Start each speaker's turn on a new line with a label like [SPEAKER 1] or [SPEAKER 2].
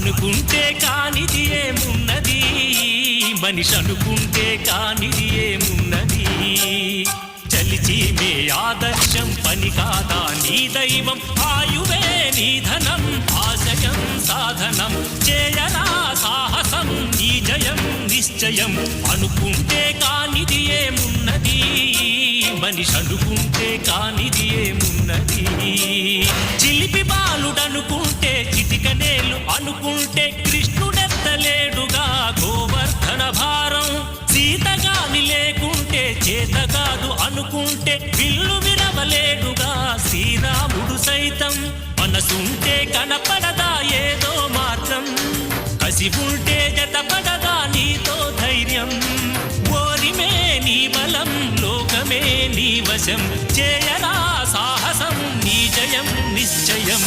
[SPEAKER 1] అనుకుంటే కానిది ఏమున్నది, మనిషి అనుకుంటే కానిది ఏమున్నది. చలిచి మే ఆదర్శం పని కాదా నీ దైవం, ఆయువే నీ ధనం ఆశయం సాధనం. చేయరా సాహసం నీ జయం నిశ్చయం. అనుకుంటే కానిది ఏమున్నది, మనిషి అనుకుంటే కానిది ఏమున్నది. చిలిపి బాలుడనుకుంటే చిటికనేలు అనుకుంటే కృష్ణుడెత్తలేడుగా గోవర్ధన భారం. సీతగాని లేకుంటే చేత కాదు అనుకుంటే విల్లు విరవలేడుగా శ్రీరాముడు సైతం. మనసుంటే కనపడదా ఏదో మాత్రం, కసి ఉంటే జతపడదా నీతో ధైర్యం. ఓరిమే నీ బలం లోకమే నీ వశం, చేయరా సాహసం నీ జయం నిశ్చయం.